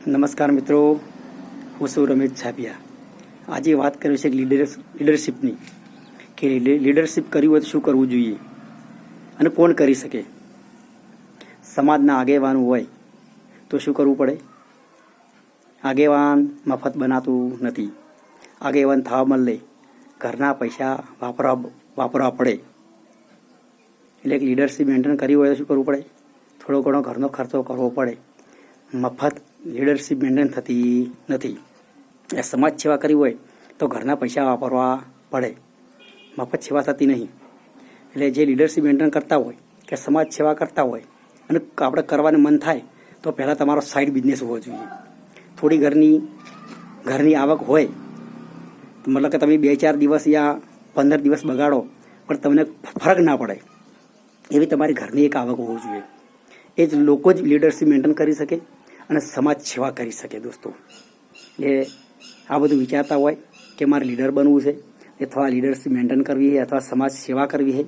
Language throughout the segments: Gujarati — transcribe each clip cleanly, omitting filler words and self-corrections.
નમસ્કાર મિત્રો, હું છું રમેશ છાપિયા. આજે વાત કરવી છે લીડરશિપની, કે લીડરશિપ કરવી હોય તો શું કરવું જોઈએ અને કોણ કરી શકે. સમાજના આગેવાન હોય તો શું કરવું પડે? આગેવાન મફત બનાતું નથી. આગેવાન થવા બદલે ઘરના પૈસા વાપરવા પડે. એટલે લીડરશિપ મેન્ટેન કરવી હોય તો શું કરવું પડે? થોડો ઘણો ઘરનો ખર્ચો કરવો પડે. મફત લીડરશિપ મેન્ટેન થતી નથી. એ સમાજ સેવા કરવી હોય તો ઘરના પૈસા વાપરવા પડે, મફત સેવા થતી નહીં. એટલે જે લીડરશિપ મેન્ટેન કરતા હોય કે સમાજ સેવા કરતા હોય અને આપણે કરવાનું મન થાય તો પહેલાં તમારો સાઈડ બિઝનેસ હોવો જોઈએ. થોડી ઘરની આવક હોય, મતલબ કે તમે 2-4 દિવસ યા 15 દિવસ બગાડો પણ તમને ફરક ના પડે એવી તમારી ઘરની એક આવક હોવી જોઈએ. એ જ લોકો જ લીડરશિપ મેન્ટેન કરી શકે અને સમાજ સેવા કરી શકે. દોસ્તો, એટલે આ બધું વિચારતા હોય કે મારે લીડર બનવું છે અથવા લીડરશિપ મેન્ટેન કરવી છે અથવા સમાજ સેવા કરવી છે,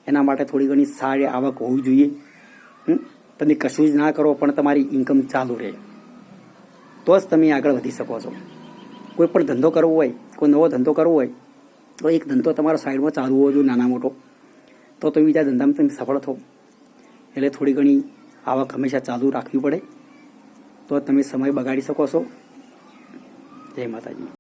એના માટે થોડી ઘણી સારી આવક હોવી જોઈએ. તમે કશું જ ના કરો પણ તમારી ઇન્કમ ચાલુ રહે તો જ તમે આગળ વધી શકો છો. કોઈ પણ ધંધો કરવો હોય, કોઈ નવો ધંધો કરવો હોય તો એક ધંધો તમારો સાઈડમાં ચાલુ હોવો જોઈએ, નાના મોટો, તો તમે બીજા ધંધામાં તમે સફળ થો. એટલે થોડી ઘણી આવક હંમેશા ચાલુ રાખવી પડે તો તમે સમય બગાડી શકો છો. જય માતાજી.